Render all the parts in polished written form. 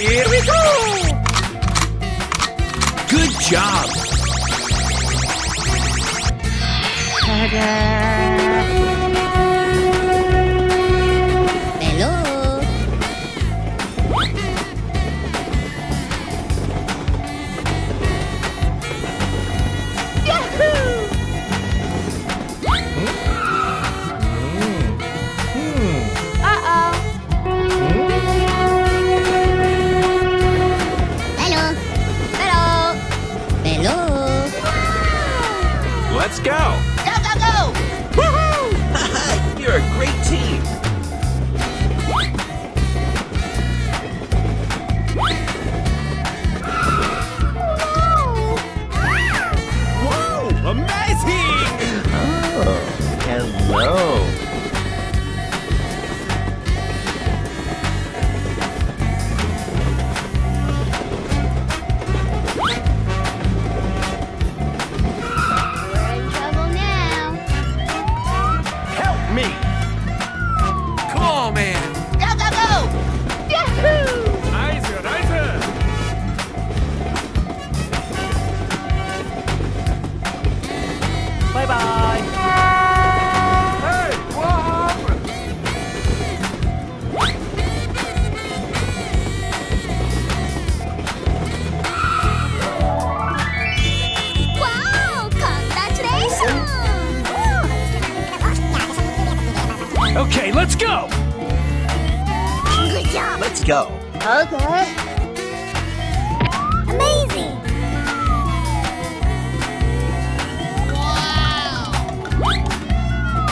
Here we go! Good job! Let's go! Go, go, go! Woohoo! You're a great team! Whoa! Amazing! Oh, hello. Okay, let's go! Good job! Let's go. Okay. Amazing!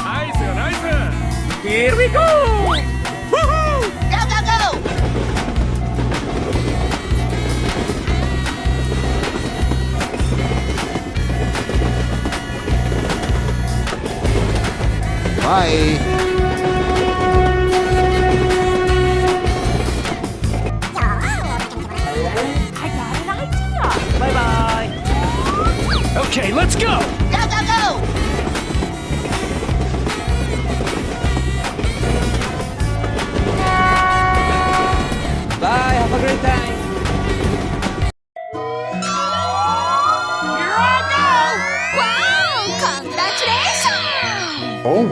Nice! Here we go! Woohoo! Go, go, go! Bye. Bye-bye! Okay, let's go! Go, go, go! Bye, have a great time! Here I go! Wow! Congratulations! Oh.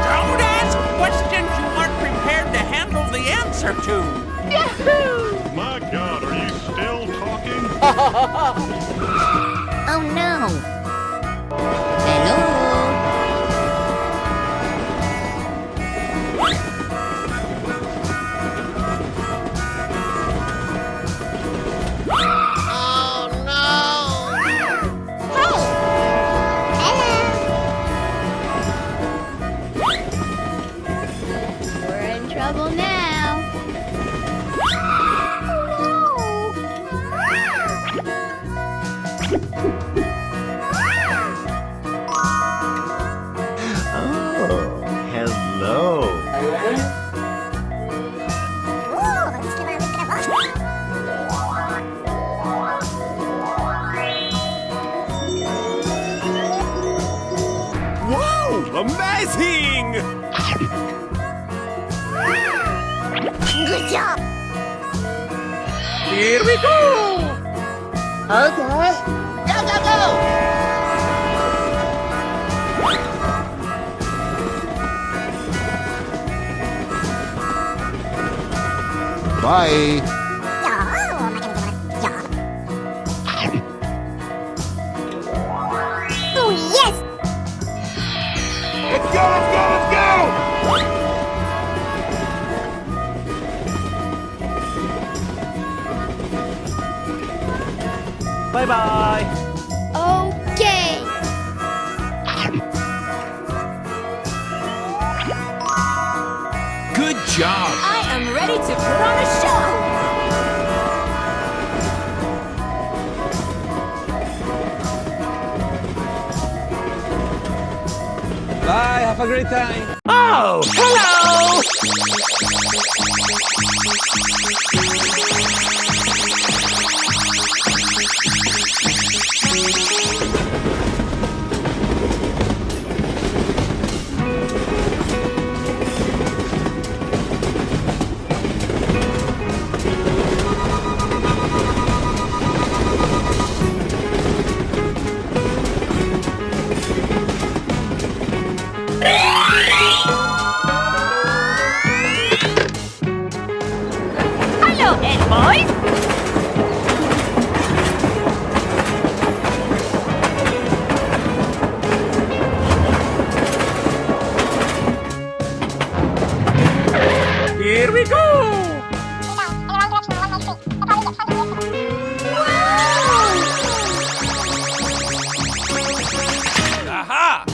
Don't ask questions you aren't prepared to handle the answer to! My God, are you still talking? Oh no! Hello? Oh no! Hey! Hello! We're in trouble now. Oh, hello. Whoa! Amazing! Good job! Here we go! Okay. Go, go, go! Bye. Oh, yes! Let's go, let's go, let's go! Bye-bye! Okay. Good job! I am ready to put on a show. Bye, have a great time! Oh, hello! Hello, Ed boys. Here we go! Aha!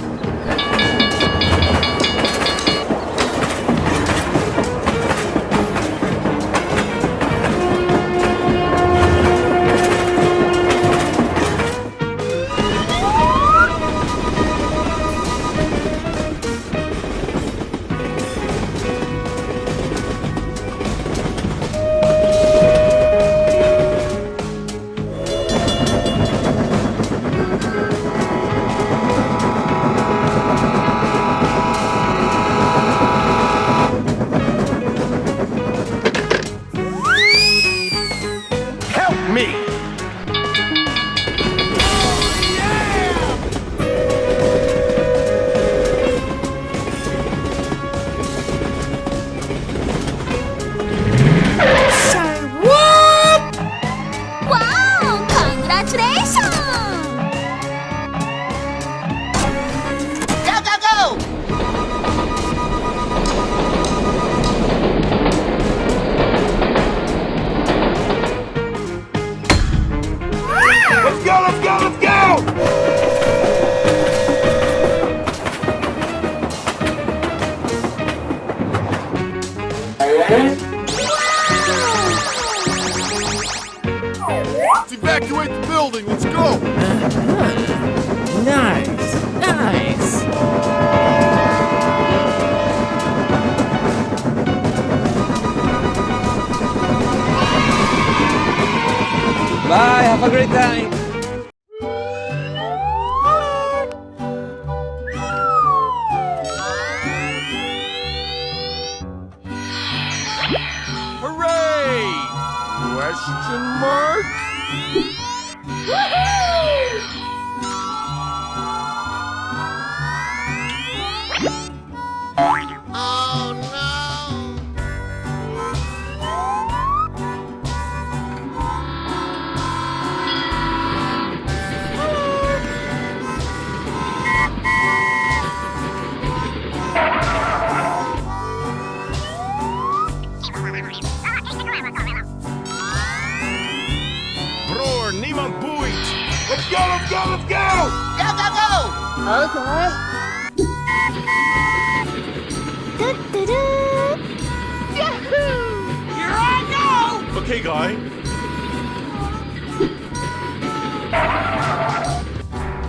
Wow! Congratulations! Go, go, go! Let's go, let's go, let's go! Let's evacuate the building, let's go! Nice, nice. Bye, have a great time. Hooray! Question mark? Oh no! Bror, niemand boeit! Let's go, let's go, let's go! Go, go, go! Okay. Here I go! Okay, guy.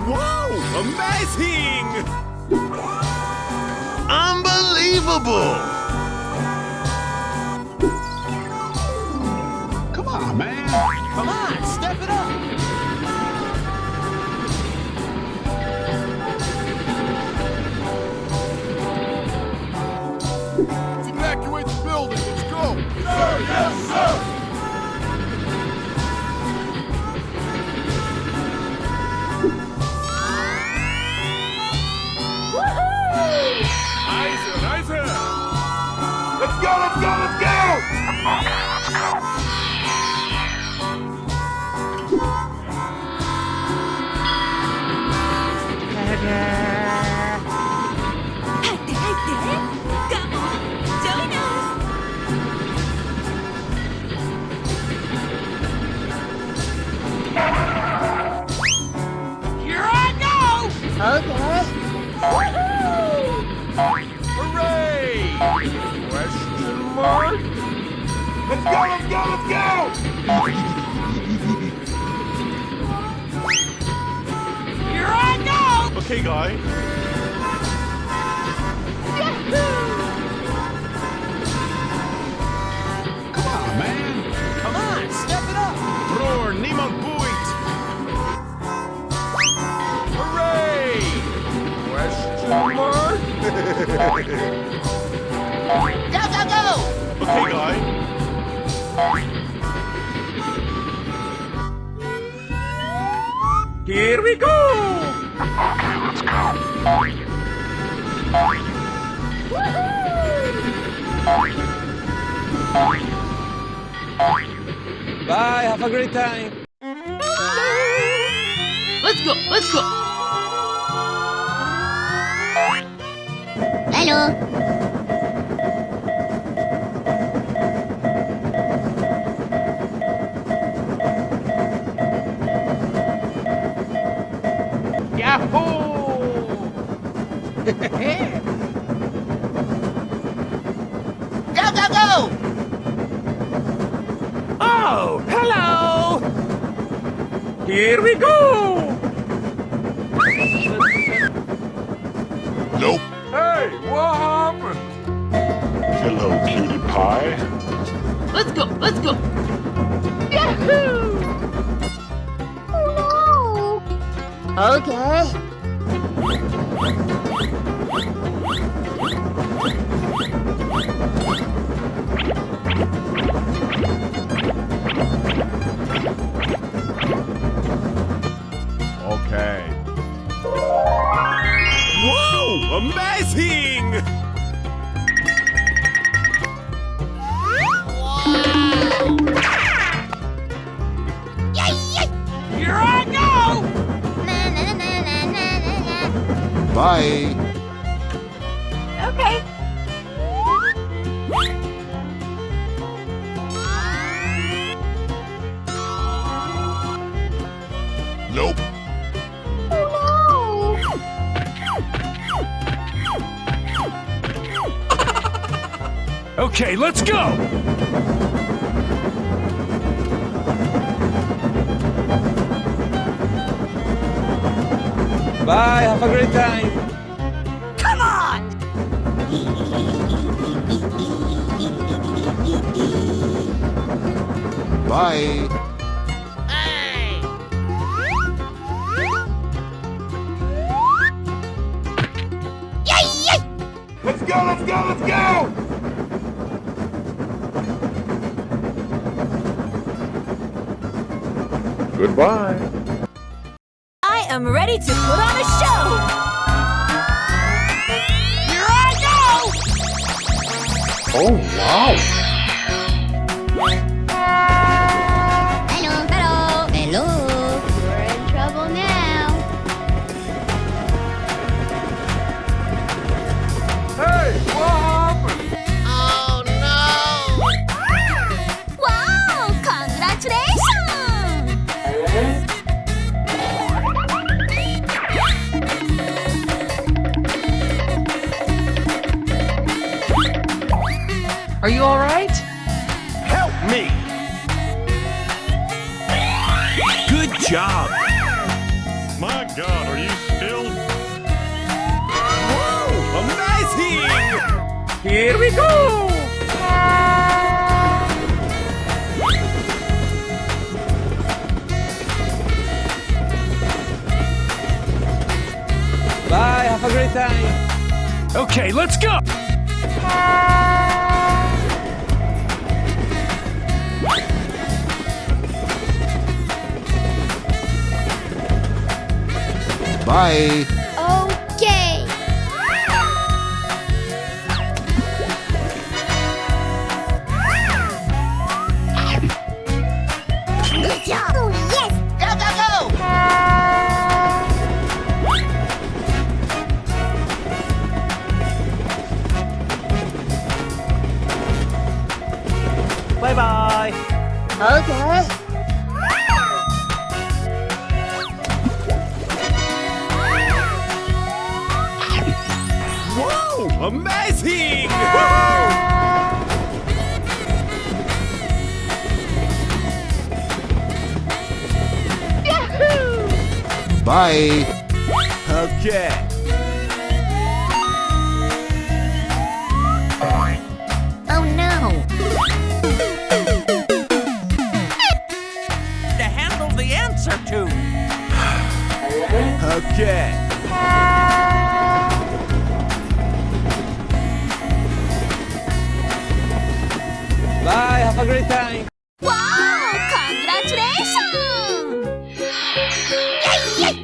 Wow! Amazing! Unbelievable! Come on, man! Come on, step it up! Let's evacuate the building, let's go! Sir, yes, sir! Nice, nice! Let's go, let's go, let's go! Come on, join us! Here I go! Okay. Hooray! Question mark? Let's go, let's go, let's go! Here I go! Okay, guy. Come on, man! Come on, step it up! Bror, niemand boeit! Hooray! Question mark? Go, go, go! Okay, guy. Here we go! Let's go! Have a great time. Let's go. Let's go. Hello. Go, go, go! Oh, hello. Here we go. Nope. Hey, what happened? Hello, cutie pie. Let's go. Let's go. Yahoo! Oh no! Okay. Okay. Whoa! Amazing! Here I go. Na na na na na na na. Bye. Okay. Nope. Oh Okay, let's go. Bye. Have a great time. Come on. Bye. Let's go, let's go, let's go! Goodbye. I am ready to put on a show! Here I go. Oh, wow. Hello, hello, hello. We're in trouble now. Hey, what happened? Oh no! Wow! Congratulations! Are you all right? Help me! Good job! My God, are you still... Whoa! Amazing! Here we go. Bye. Have a great time. Okay, let's go. Bye. Okay. Good job! Oh, yes! Go, go, go! Bye-bye. Okay. Whoa! Amazing! Bye. Okay. Oh no! To handle the answer to. Okay. Bye. Have a great time. Wow! Congratulations! Yay!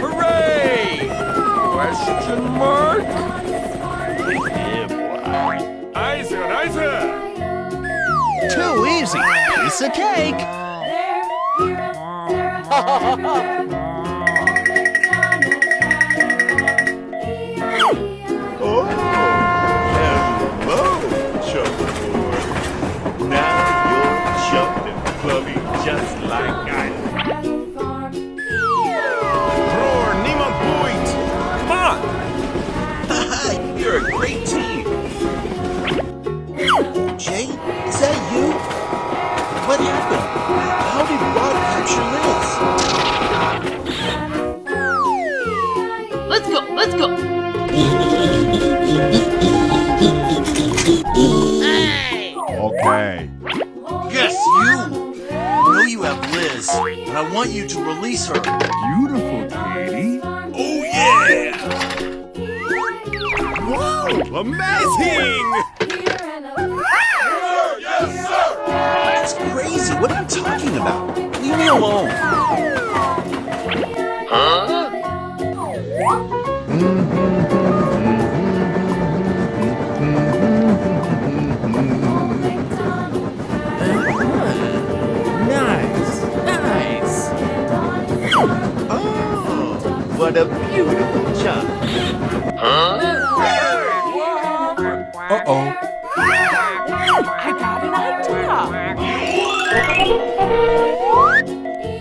Hooray! Question mark? Yeah, boy. Too easy. Piece of cake. Oh, hello, shuffleboard. Now you're jumping, clubby, just like I am. Roar, Nemo Point! Come on! You're a great team. Jay, is that you? What happened? How did Rod capture Liz? Let's go, let's go. Okay. Yes, you! I know you have Liz, and I want you to release her. Beautiful, Katie. Oh, yeah! Wow, amazing! Yes, sir! That's crazy. What are you talking about? Leave me alone. Nice. Nice. Oh, what a beautiful job. Uh-oh. I got an idea.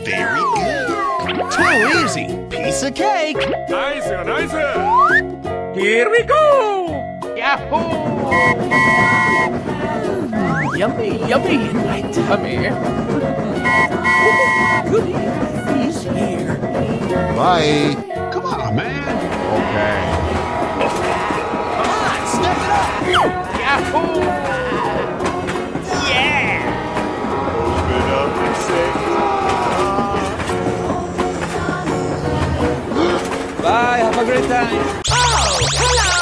Very good. Too easy. Piece of cake. Nice, nice. Here we go. Yahoo! Yummy, yummy in my tummy. Goody, he's here. Bye. Come on, man. Okay. Come on, step it up. Yahoo! Yeah! Open up and say, Bye. Have a great time. Oh, hello!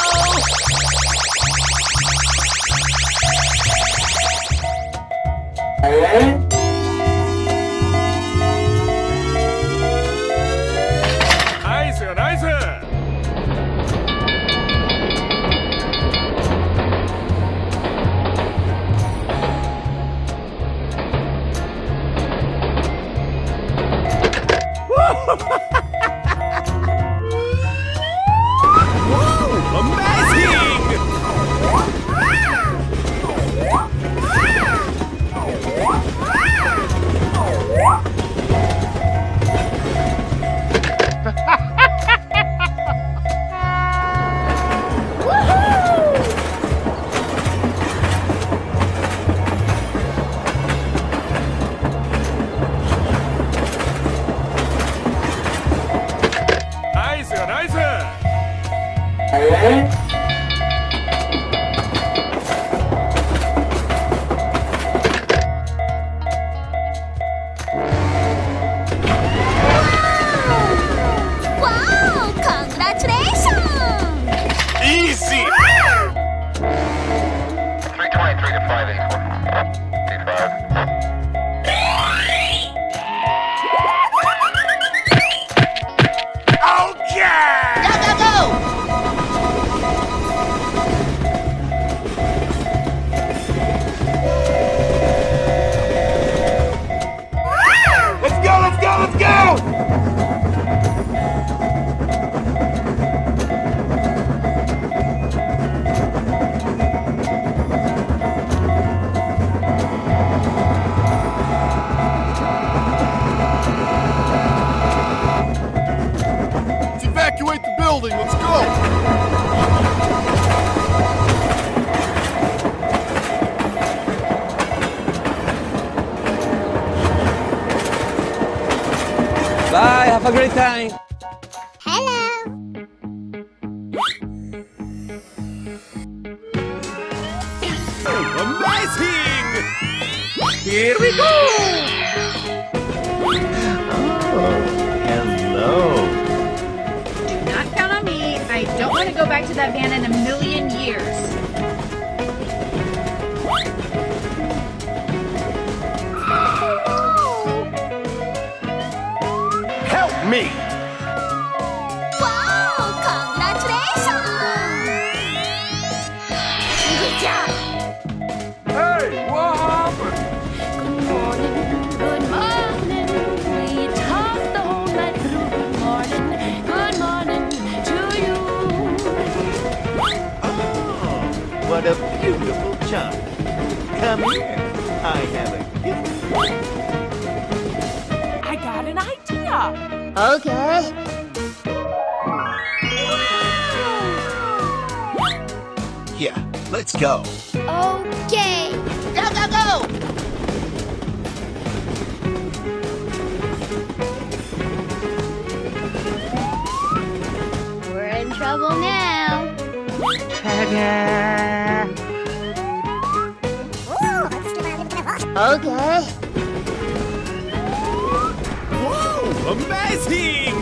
nice, nice. Nice, nice. Wow, congratulations. Easy. 323 to 584. Okay. Go, go, go! Let's go, let's go, let's go. Let's evacuate the building. Let's go. Bye. Have a great time. Hello. Amazing. Here we go. Hello. Do not count on me. I don't want to go back to that van in a million years. Help me. Wow, congratulations. Good job. Hey, what happened? beautiful child. Come here. I have a gift. I got an idea. Okay. Yeah, let's go. Okay. Go, go, go! We're in trouble now. Okay. Amazing!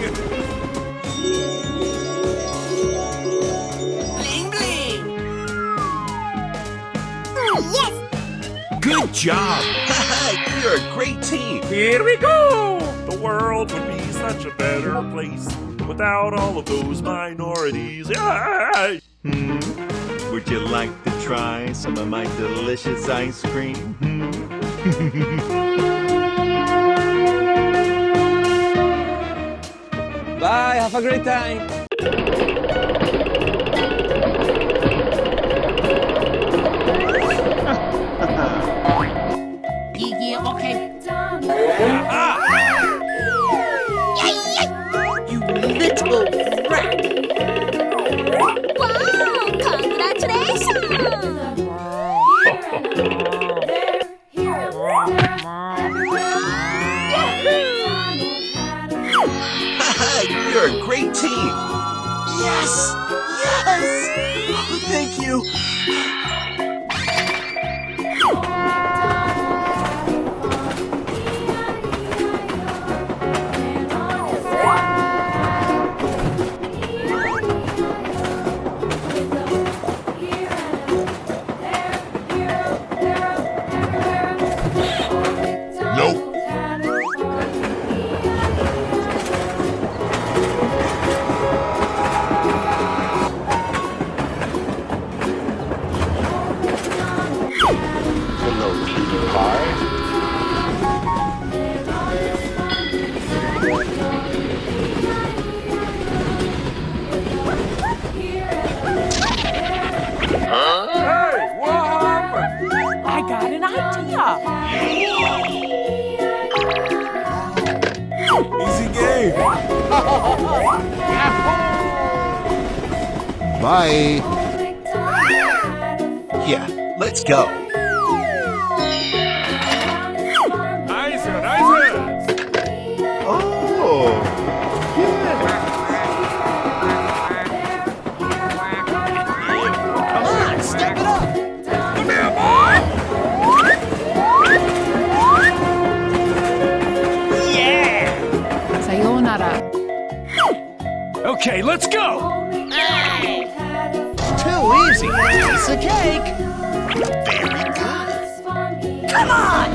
Bling, bling! Yes! Good job! You're a great team! Here we go! The world would be such a better place without all of those minorities. Would you like to try some of my delicious ice cream? Bye, have a great time. Yeah, okay. You little rat! Wow! Congratulations! You're a great team! Yes! Yes! Oh, thank you! Nope. Hello, cutie pie. Hey, what happened? I got an idea. Easy game. Bye. Yeah, let's go. Nicer, nicer. Oh! Come on, step it up! Come here, boy. Sayonara. Okay, let's go. Too easy. Piece of cake. Very good. Come on!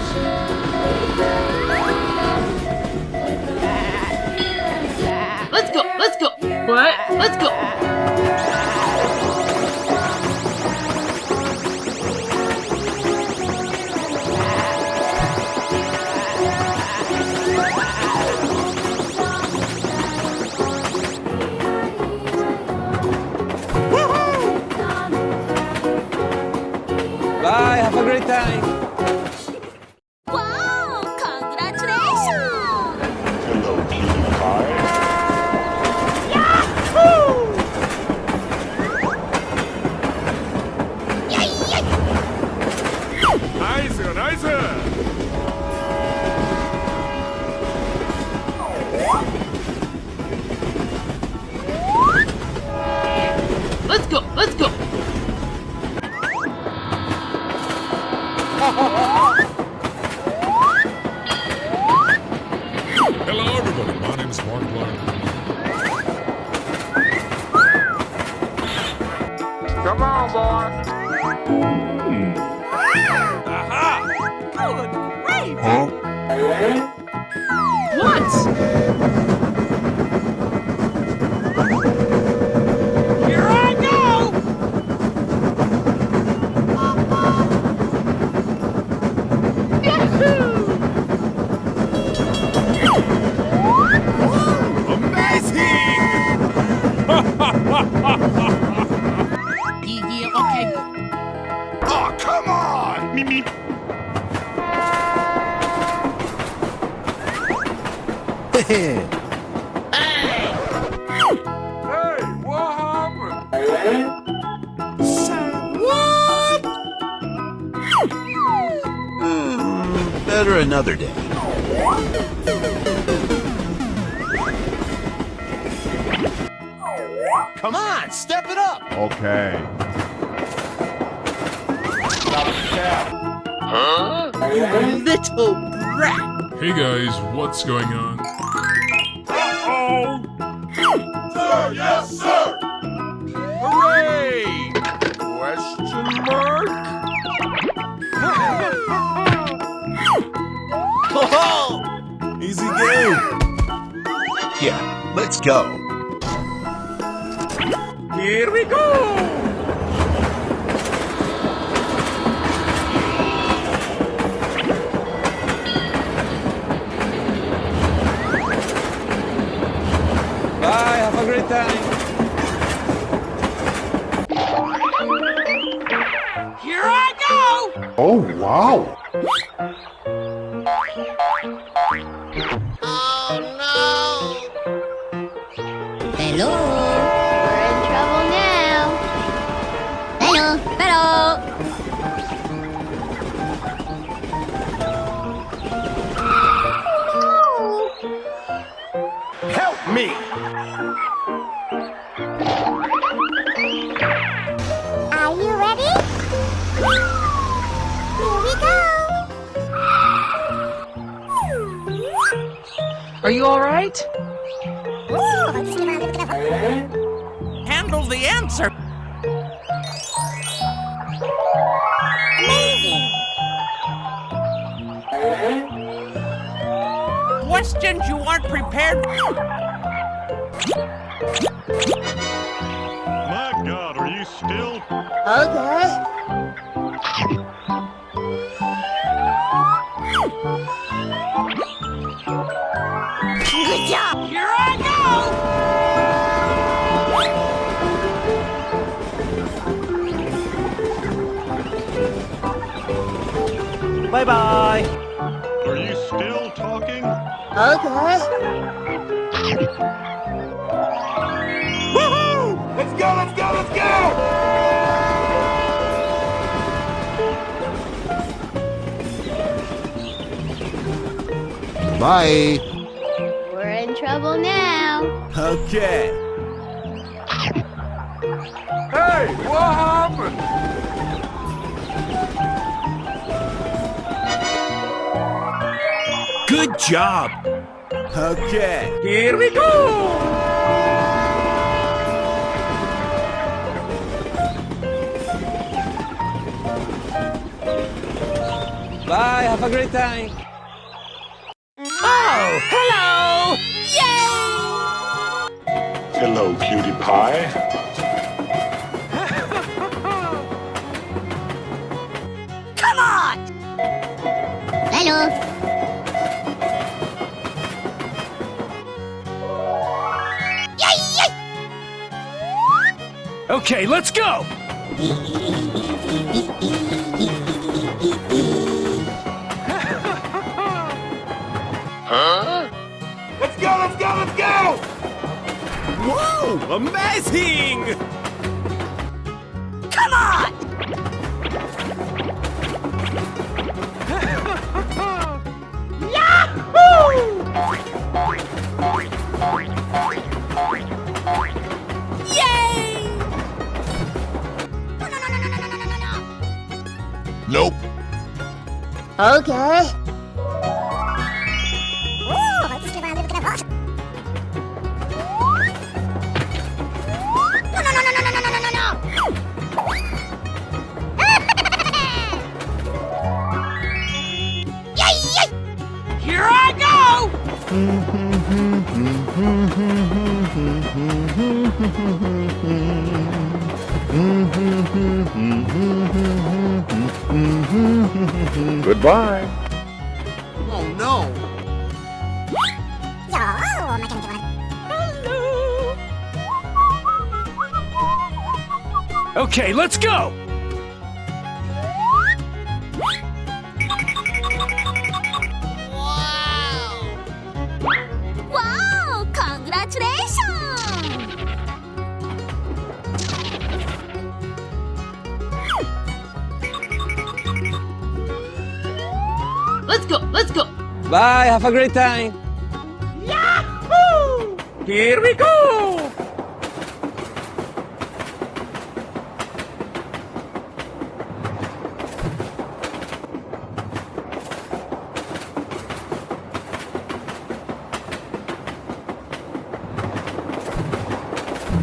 Let's go, let's go. What? Let's go. Bye, have a great time. Wow! Congratulations! Hello, cutie pie. Nicer, nicer. Let's go, let's go. Hello, everybody. My name is Markiplier. Come on, boy. Aha! Good grief! Huh? What? Here I go! Amazing! Yeah, okay. Hey, what happened? Better another day. Come on, step it up. Okay. Little brat. Hey guys, what's going on? Sir, yes, sir. Hooray! Question mark? Easy game. Yeah, let's go. Here we go! bye, have a great time. Here I go! Oh, wow. Hello. We're in trouble now. Hello. Hello. Help me! Are you ready? Here we go. Are you all right? Handle the answer! Amazing. Questions you aren't prepared. My God, are you still? Okay. Good job. Here I go! Bye bye. Are you still talking? Okay. Woohoo! Let's go, let's go, let's go! Bye. We're in trouble now. Okay. Hey, what happened? Good job. Okay. Here we go! Bye, have a great time. Oh, hello! Hello, cutie pie. Come on! Hello. Okay, let's go! Let's go, let's go, let's go! Whoa, amazing! Come on! Nope. Okay. Here I go! Goodbye. Oh no. Okay, let's go! Wow. Bye, have a great time. Yahoo! Here we go!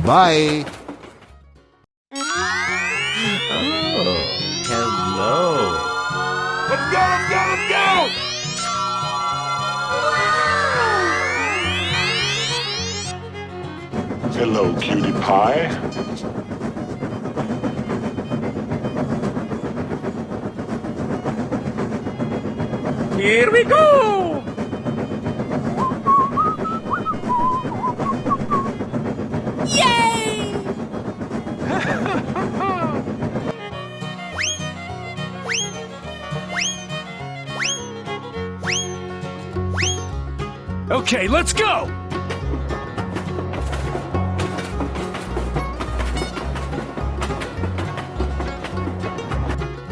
Bye. Hello. Let's go, let's go, let's go! Hello, cutie pie. Here we go! Yay! Okay, let's go!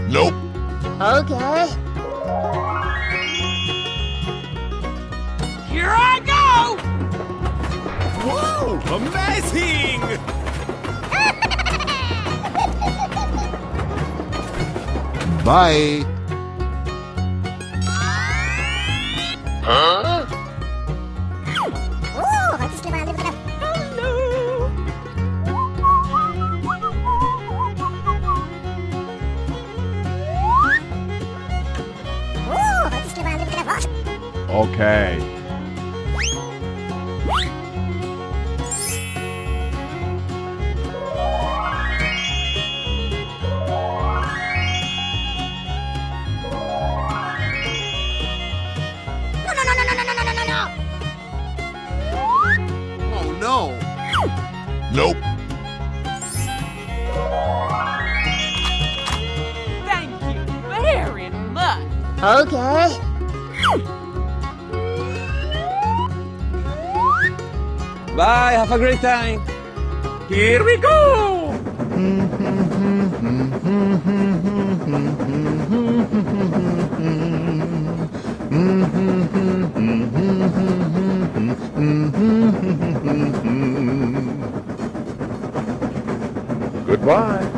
Nope. Okay. Here I go! Whoa! Amazing! Bye. Huh? Oh, just give a little bit of. Oh, just give a little bit of. Okay. Oh no. Nope. Thank you very much. Okay. Bye, have a great time. Here we go! Goodbye.